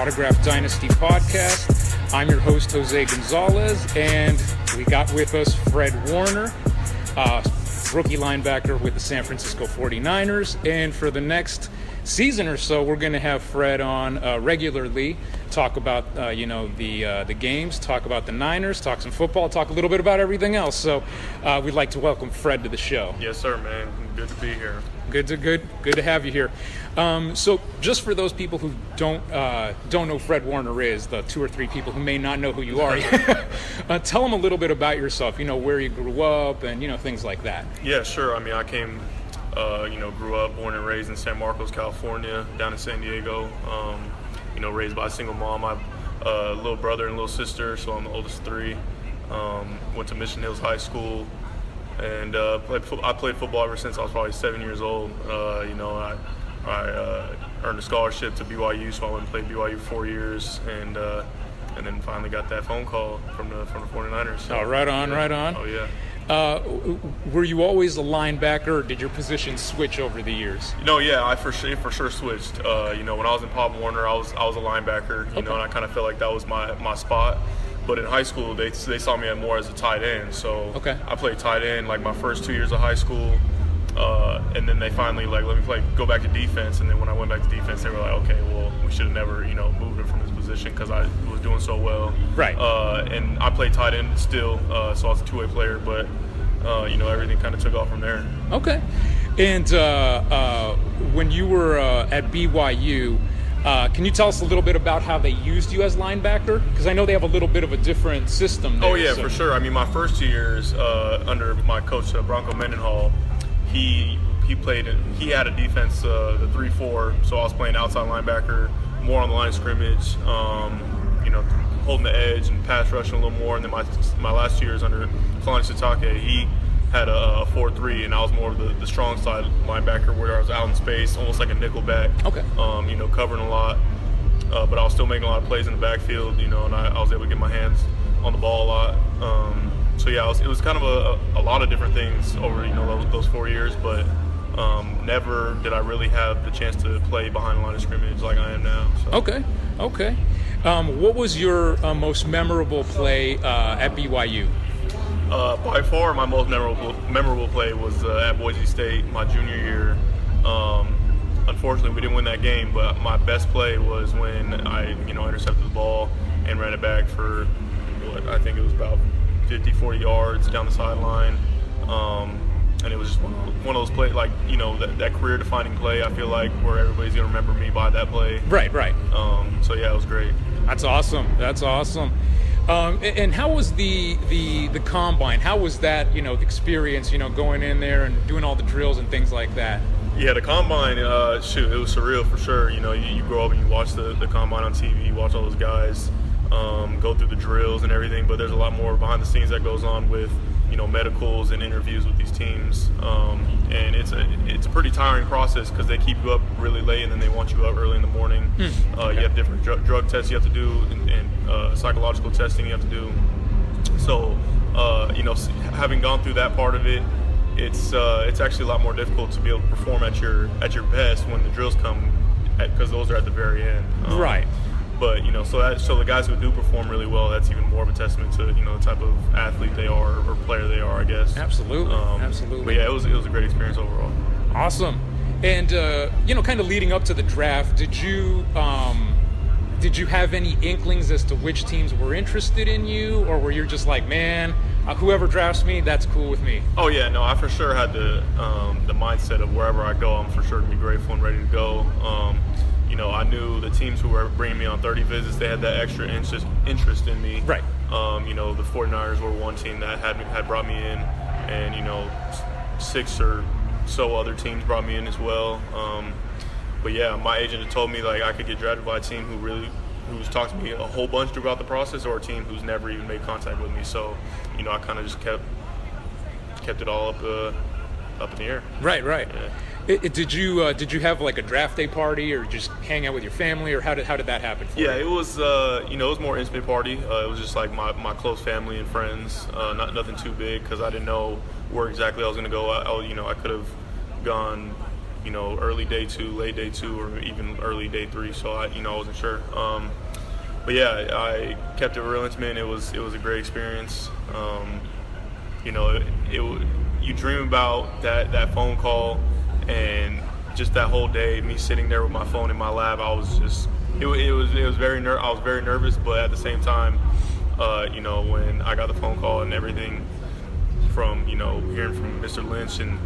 Autograph Dynasty Podcast. I'm your host, Jose Gonzalez, and we got with us Fred Warner, rookie linebacker with the San Francisco 49ers. And for the next season or so, we're going to have Fred on regularly, talk about the games, talk about the Niners, talk some football, talk a little bit about everything else. So we'd like to welcome Fred to the show. Yes, sir, man. Good to be here. Good to have you here. So just for those people who don't know Fred Warner is, the two or three people who may not know who you are, tell them a little bit about yourself, where you grew up and, things like that. Yeah, sure. I mean, I came, grew up, born and raised in San Marcos, California, down in San Diego, raised by a single mom. I have a little brother and little sister, so I'm the oldest of three. Went to Mission Hills High School. And I played football ever since I was probably 7 years old. I earned a scholarship to BYU, so I went and played BYU 4 years, and then finally got that phone call from the 49ers. So, right on. Oh yeah. Were you always a linebacker, or did your position switch over the years? I for sure switched. When I was in Pop Warner, I was a linebacker. And I kind of felt like that was my spot. But in high school, they saw me more as a tight end. So I played tight end like my first 2 years of high school. And then they finally let me go back to defense. And then when I went back to defense, they were like, okay, well, we should have never, moved him from this position because I was doing so well. Right. And I played tight end still, so I was a two-way player. But, everything kind of took off from there. Okay. And when you were at BYU, can you tell us a little bit about how they used you as linebacker? Because I know they have a little bit of a different system there. Oh, yeah, for sure. I mean, my first 2 years under my coach, Bronco Mendenhall, he had a defense, the 3-4, so I was playing outside linebacker, more on the line of scrimmage, holding the edge and pass rushing a little more. And then my last 2 years under Kalani Sitake, he had a 4-3, and I was more of the strong side linebacker where I was out in space, almost like a nickel back. Okay. Covering a lot, but I was still making a lot of plays in the backfield, and I was able to get my hands on the ball a lot. It was kind of a lot of different things over, those 4 years, but never did I really have the chance to play behind the line of scrimmage like I am now. So. Okay. What was your most memorable play at BYU? By far, my most memorable play was at Boise State my junior year. Unfortunately, we didn't win that game, but my best play was when I, intercepted the ball and ran it back for I think it was about 50, 40 yards down the sideline. And it was just one of those plays, that career-defining play, I feel like, where everybody's going to remember me by that play. Right. It was great. That's awesome. And how was the combine? How was that, the experience, going in there and doing all the drills and things like that? Yeah, the combine, it was surreal for sure. You grow up and you watch the combine on TV, you watch all those guys go through the drills and everything, but there's a lot more behind the scenes that goes on with, medicals and interviews with these teams. And it's a pretty tiring process because they keep you up really late and then they want you up early in the morning. You have different drug tests you have to do and psychological testing you have to do. So, having gone through that part of it, it's actually a lot more difficult to be able to perform at your best when the drills come, because those are at the very end. Right. But so the guys who do perform really well, that's even more of a testament to the type of athlete they are or player they are, I guess. Absolutely. But yeah, it was a great experience overall. Awesome. And kind of leading up to the draft, did you have any inklings as to which teams were interested in you, or were you just like, man, whoever drafts me, that's cool with me? Oh yeah, no, I for sure had the mindset of wherever I go, I'm for sure to be grateful and ready to go. I knew the teams who were bringing me on 30 visits, they had that extra interest in me. Right. The 49ers were one team that had brought me in, and 6 or so other teams brought me in as well. But yeah, my agent had told me I could get drafted by a team who's talked to me a whole bunch throughout the process, or a team who's never even made contact with me. So, I kind of just kept it all up in the air. Right. Yeah. Did you have a draft day party, or just hang out with your family, or how did that happen for you? Yeah, it was it was more intimate party. It was just my close family and friends. Nothing too big because I didn't know where exactly I was going to go. I could have gone early day 2, late day 2, or even early day 3. So I wasn't sure. But yeah, I kept it real intimate. It was a great experience. You dream about that phone call, and just that whole day, me sitting there with my phone in my lap, I was just I was very nervous, but at the same time, when I got the phone call and everything from hearing from Mr. Lynch and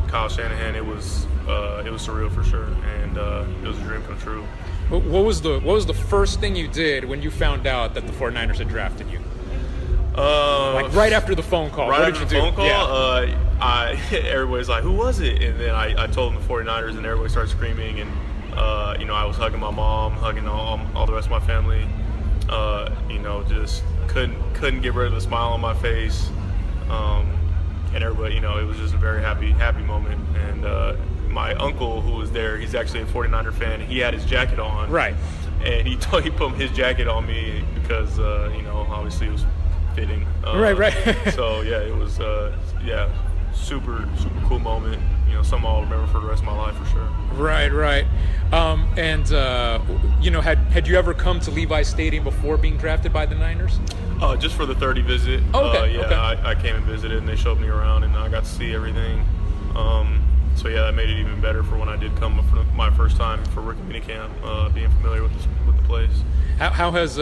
Kyle Shanahan, it was surreal for sure, and it was a dream come true. What was the first thing you did when you found out that the 49ers had drafted you? Like right after the phone call. Right what after did the you phone do? call, Yeah. Everybody's like, "Who was it?" And then I told them the 49ers, and everybody started screaming. And I was hugging my mom, hugging all the rest of my family. Just couldn't get rid of the smile on my face. And everybody, it was just a very happy moment. And my uncle, who was there, he's actually a 49er fan. He had his jacket on. Right. And he put his jacket on me because obviously it was fitting. Right. So yeah, it was super cool moment. Something I'll remember for the rest of my life for sure. Right. Had you ever come to Levi's Stadium before being drafted by the Niners? Just for the 30 visit. Okay. I came and visited, and they showed me around, and I got to see everything. So yeah, that made it even better for when I did come for my first time for rookie minicamp, being familiar with the place. How has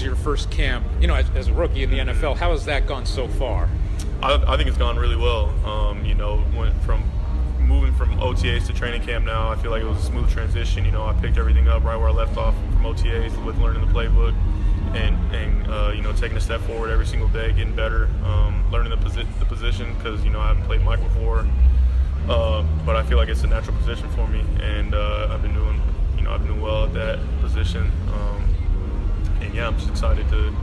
your first camp, as a rookie in the NFL, how has that gone so far? I think it's gone really well. Went from moving from OTAs to training camp now. I feel like it was a smooth transition. I picked everything up right where I left off from OTAs with learning the playbook and taking a step forward every single day, getting better, learning the position because I haven't played Mike before. But I feel like it's a natural position for me, and I've been doing well at that position. I'm just excited to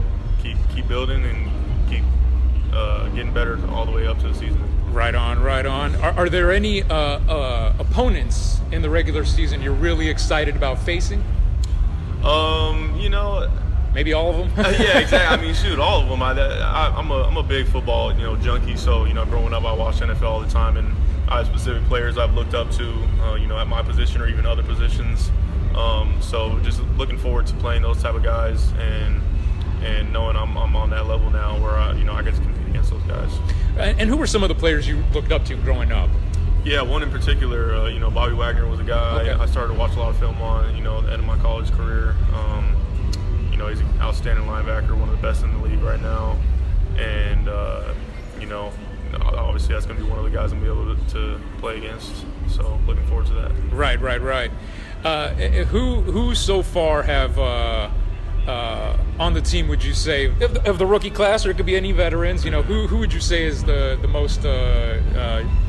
keep building and keep getting better all the way up to the season. Right on. Are there any opponents in the regular season you're really excited about facing? Maybe all of them. Yeah, exactly. I mean, all of them. I'm a big football junkie. So growing up, I watched NFL all the time, and I have specific players I've looked up to, at my position or even other positions. So just looking forward to playing those type of guys and knowing I'm on that level now where I get to compete against those guys. And who were some of the players you looked up to growing up? Yeah, one in particular, Bobby Wagner was a guy I started to watch a lot of film on, at the end of my college career. He's an outstanding linebacker, one of the best in the league right now. And, obviously that's going to be one of the guys I'm going to be able to play against. So looking forward to that. Right. Who so far have on the team would you say of the rookie class, or it could be any veterans? Who would you say is the most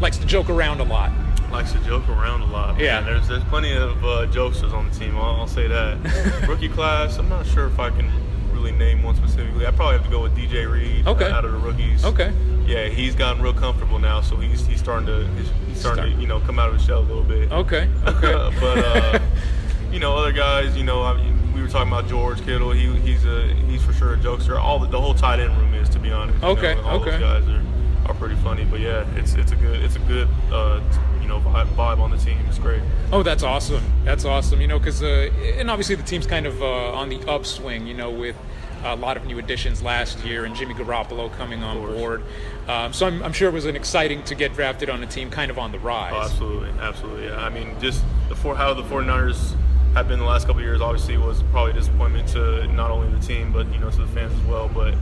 likes to joke around a lot? Likes to joke around a lot. Yeah, man. There's plenty of jokesters on the team. I'll say that. Rookie class, I'm not sure if I can really name one specifically. I probably have to go with DJ Reed. Okay. Out of the rookies. Okay. Yeah, he's gotten real comfortable now, so he's starting to come out of his shell a little bit. Okay. But other guys, we were talking about George Kittle. He's for sure a jokester. The whole tight end room is, to be honest. Okay. All those guys are pretty funny. But yeah, it's a good vibe on the team. It's great. Oh, that's awesome. Because and obviously the team's kind of on the upswing. With a lot of new additions last year and Jimmy Garoppolo coming on board. So I'm sure it was exciting to get drafted on a team kind of on the rise. Oh, absolutely. Yeah. I mean, just how the 49ers have been the last couple of years obviously was probably a disappointment to not only the team but to the fans as well. But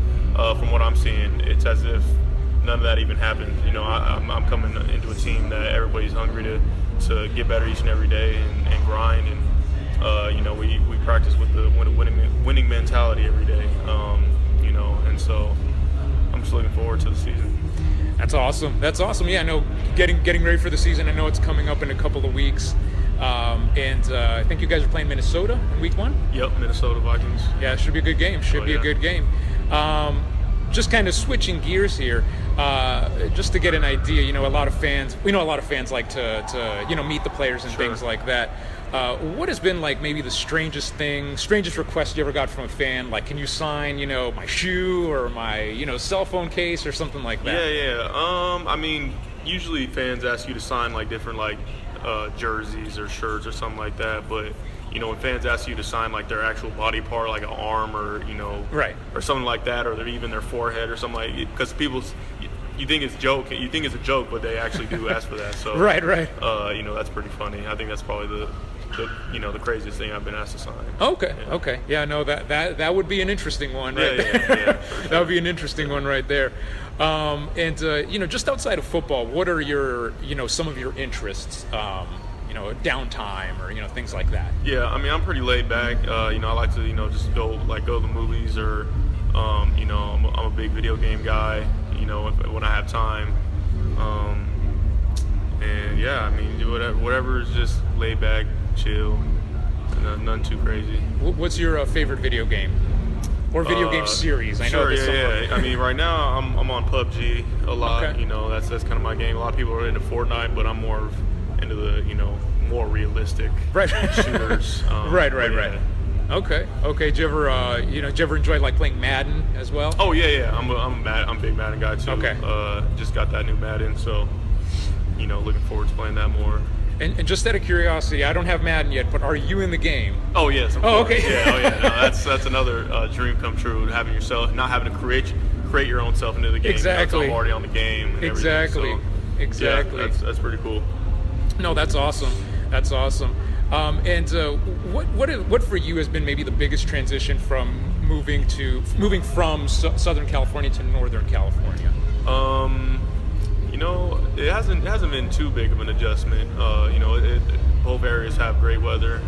from what I'm seeing, it's as if none of that even happened. I'm coming into a team that everybody's hungry to get better each and every day and grind, and we practice with the winning mentality every day. And so I'm just looking forward to the season. That's awesome. Yeah, I know getting ready for the season. I know it's coming up in a couple of weeks. And I think you guys are playing Minnesota in week 1? Yep, Minnesota Vikings. Yeah, it should be a good game. A good game. Just kind of switching gears here, just to get an idea. We know a lot of fans like to meet the players and things like that. What has been like maybe the strangest request you ever got from a fan? Like, can you sign, my shoe or my, cell phone case or something like that? Yeah. I mean, usually fans ask you to sign like different jerseys or shirts or something like that. But when fans ask you to sign like their actual body part, like an arm or right, or something like that, or even their forehead or something like, because people, you think it's a joke, but they actually do ask for that. So right. That's pretty funny. I think that's probably the craziest thing I've been asked to sign. Okay. Yeah, no, that would be an interesting one, right? Yeah. That would be an interesting one right there. And just outside of football, what are your, some of your interests? Downtime or things like that. Yeah, I mean, I'm pretty laid back. I like to just go to the movies, or I'm a big video game guy. When I have time. And yeah, I mean, whatever is just laid back, chill, nothing too crazy. What's your favorite video game or video game series? I know. Sure, yeah. I mean, right now I'm on PUBG a lot. Okay. That's kind of my game. A lot of people are into Fortnite, but I'm more into the more realistic shooters. Right. Okay. Did you ever enjoy like playing Madden as well? Oh yeah. I'm a big Madden guy too. Okay. Just got that new Madden, so looking forward to playing that more. And just out of curiosity, I don't have Madden yet, but are you in the game? Oh yes. Of course. Okay. Yeah. No, that's another dream come true. Not having to create your own self into the game. Exactly. I'm already on the game. And exactly. Yeah, that's pretty cool. No, that's awesome. And what for you has been maybe the biggest transition from moving from Southern California to Northern California? It hasn't been too big of an adjustment. Both areas have great weather.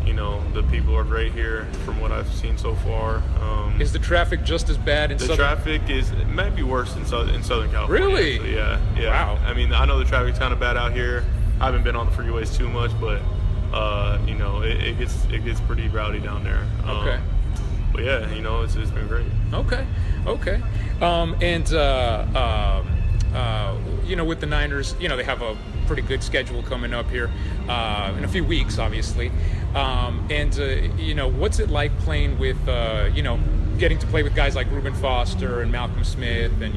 The people are great here from what I've seen so far. Is the traffic just as bad in Southern? The traffic it might be worse in Southern California. Really? So yeah. Wow. I mean, I know the traffic's kind of bad out here. I haven't been on the freeways too much, but it gets pretty rowdy down there. Okay. But yeah, it's been great. Okay. With the Niners, they have a pretty good schedule coming up here in a few weeks, obviously. What's it like playing with, getting to play with guys like Reuben Foster and Malcolm Smith and,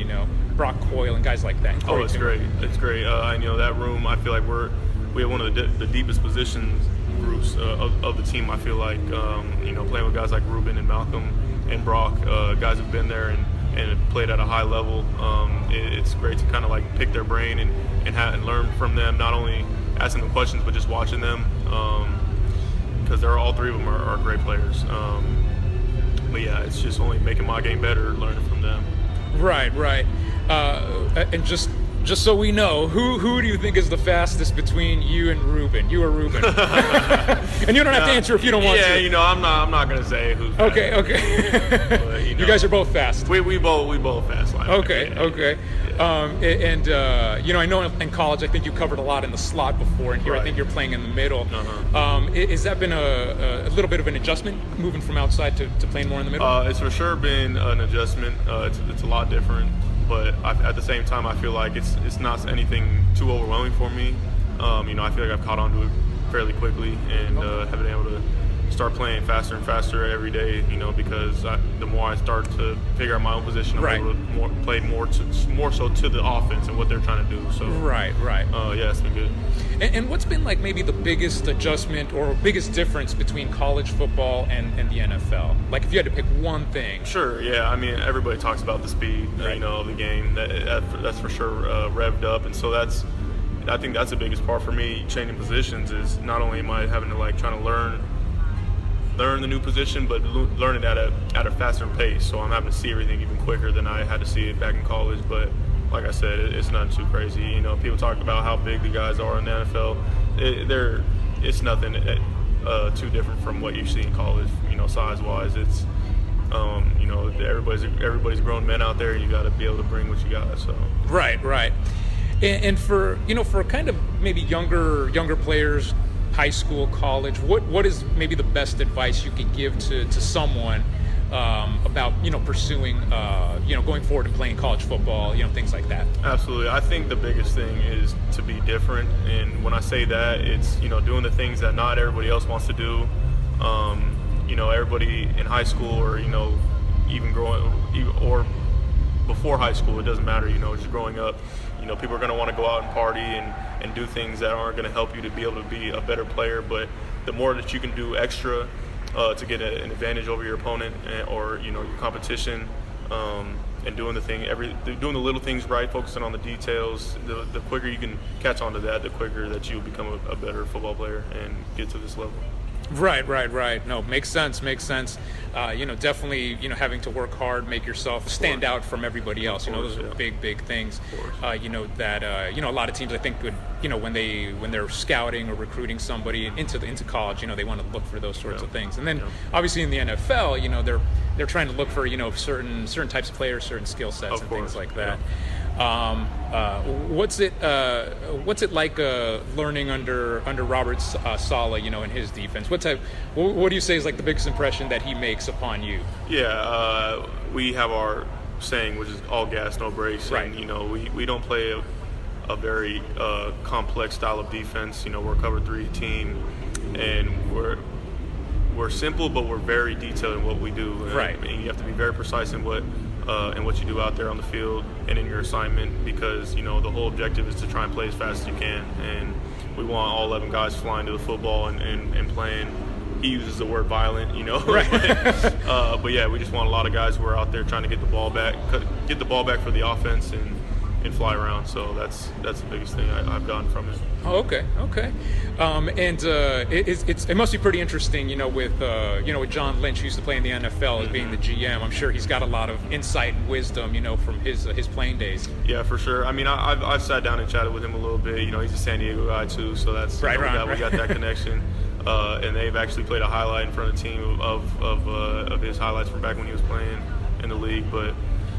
Brock Coyle and guys like that? Oh, it's great. It's great. That room, I feel like we have one of the deepest position groups of the team. I feel like, playing with guys like Reuben and Malcolm and Brock, guys who've been there and played at a high level. It's great to kind of like pick their brain and learn from them, not only asking them questions, but just watching them, because all three of them are great players. But yeah, it's just only making my game better, learning from them. Right. And just so we know, who do you think is the fastest between you and Reuben? You or Reuben? And you don't have to answer if you don't want to. Yeah, I'm not gonna say who's fast. Okay. But, you guys are both fast. We both fast. Okay. Yeah. I know in college, I think you covered a lot in the slot before, and here right. I think you're playing in the middle. Uh-huh. Has that been a little bit of an adjustment, moving from outside to playing more in the middle? It's for sure been an adjustment. It's a lot different. But at the same time, I feel like it's not anything too overwhelming for me. I feel like I've caught on to it fairly quickly, and have been able to start playing faster and faster every day. Because the more I start to figure out my own position, I'm right. able to play more so to the offense and what they're trying to do. So right. Yeah, it's been good. And what's been like maybe the biggest adjustment or biggest difference between college football and the NFL? Like if you had to pick one thing. Sure, yeah. I mean, everybody talks about the speed, right. Of the game. That's for sure revved up, and so I think that's the biggest part for me. Changing positions is not only am I having to trying to learn the new position, but learn it at a faster pace. So I'm having to see everything even quicker than I had to see it back in college. But like I said, it's not too crazy. People talk about how big the guys are in the NFL. It's nothing too different from what you see in college. Size-wise, it's everybody's grown men out there, and you got to be able to bring what you got. So right. And for kind of maybe younger players, high school, college, what is maybe the best advice you could give to someone about pursuing going forward and playing college football, things like that? Absolutely. I think the biggest thing is to be different, and when I say that, it's doing the things that not everybody else wants to do. Everybody in high school or even growing or before high school, it doesn't matter, just growing up, You know, people are going to want to go out and party and do things that aren't going to help you to be able to be a better player. But the more that you can do extra to get an advantage over your opponent or, you know, your competition, and doing the little things right, focusing on the details, the quicker you can catch on to that, the quicker that you'll become a better football player and get to this level. Right. No, makes sense. You know, definitely, you know, having to work hard, make yourself stand out from everybody else. You know, those are big things. You know, that, you know, a lot of teams, I think, would, you know, when they're scouting or recruiting somebody into college, you know, they want to look for those sorts of things. And then obviously in the NFL, you know, they're trying to look for, you know, certain types of players, certain skill sets and things like that. What's it like learning under Robert Saleh, you know, in his defense? What do you say is like the biggest impression that he makes upon you? Yeah, we have our saying, which is all gas, no brakes. Right. And, you know, we don't play a very complex style of defense. You know, we're a cover 3 team, and we're simple, but we're very detailed in what we do. Right. And you have to be very precise in what you do out there on the field and in your assignment, because, you know, the whole objective is to try and play as fast as you can. And we want all 11 guys flying to the football and playing. He uses the word violent, you know. Right. But yeah, we just want a lot of guys who are out there trying to get the ball back for the offense and fly around. So that's the biggest thing I've gotten from it. Oh, okay. And it must be pretty interesting, you know, with John Lynch, who used to play in the NFL, as being the GM. I'm sure he's got a lot of insight and wisdom, you know, from his playing days. Yeah, for sure. I mean, I've sat down and chatted with him a little bit. You know, he's a San Diego guy too, so that's right. We got that connection. And they've actually played a highlight in front of the team of his highlights from back when he was playing in the league. But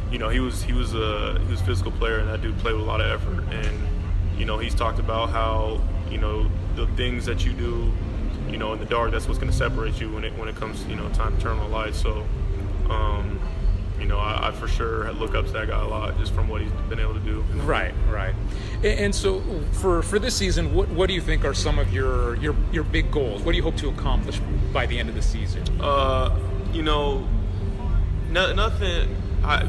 you know, he was a physical player, and that dude played with a lot of effort. And you know, he's talked about how, you know, the things that you do, you know, in the dark, that's what's going to separate you when it comes, you know, time to turn on the light. So, you know, I for sure look up to that guy a lot just from what he's been able to do. Right. And so for this season, what do you think are some of your big goals? What do you hope to accomplish by the end of the season? You know, nothing.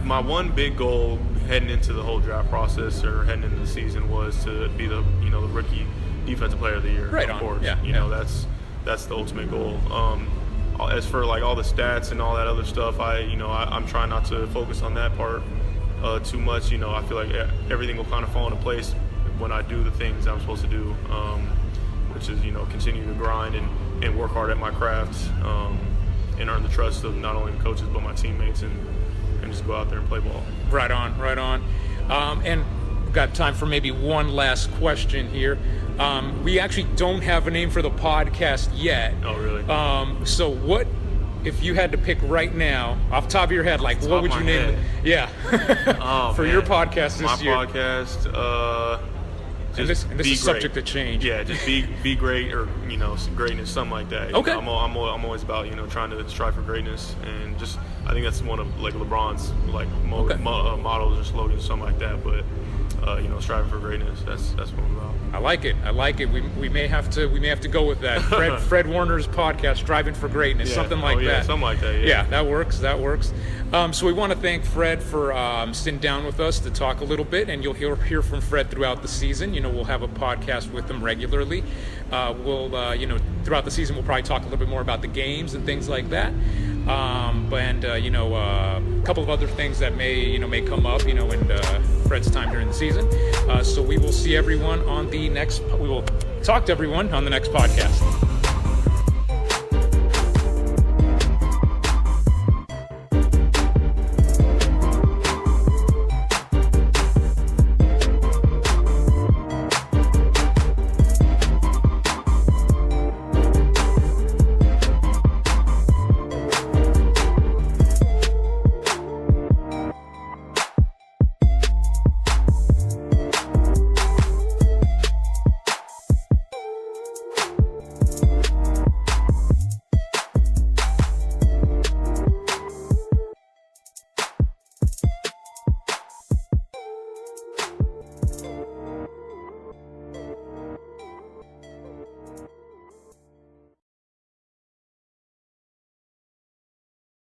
My one big goal heading into the whole draft process or heading into the season was to be the rookie defensive player of the year. Right, of course. Yeah. You know, that's the ultimate goal. As for like all the stats and all that other stuff, I'm trying not to focus on that part too much. You know, I feel like everything will kind of fall into place when I do the things I'm supposed to do, which is, you know, continue to grind and work hard at my craft, and earn the trust of not only the coaches but my teammates, and just go out there and play ball. Right on. And we've got time for maybe one last question here. We actually don't have a name for the podcast yet. Oh, really? So what, if you had to pick right now, off the top of your head, like what would you name it? Yeah. For your podcast this year. My podcast, this is subject to change. Yeah, just be great, or, you know, some greatness, something like that. Okay. You know, I'm always about, you know, trying to strive for greatness, and just I think that's one of like LeBron's like models or slogans, something like that. But you know, striving for greatness. That's what I'm about. I like it. We may have to go with that. Fred Warner's podcast, Striving for Greatness, something like that. Something like that. Yeah, that works. So we want to thank Fred for sitting down with us to talk a little bit, and you'll hear from Fred throughout the season. You know, we'll have a podcast with him regularly. We'll you know, throughout the season, we'll probably talk a little bit more about the games and things like that. You know, a couple of other things that may come up, you know, in Fred's time during the season. So we will talk to everyone on the next podcast.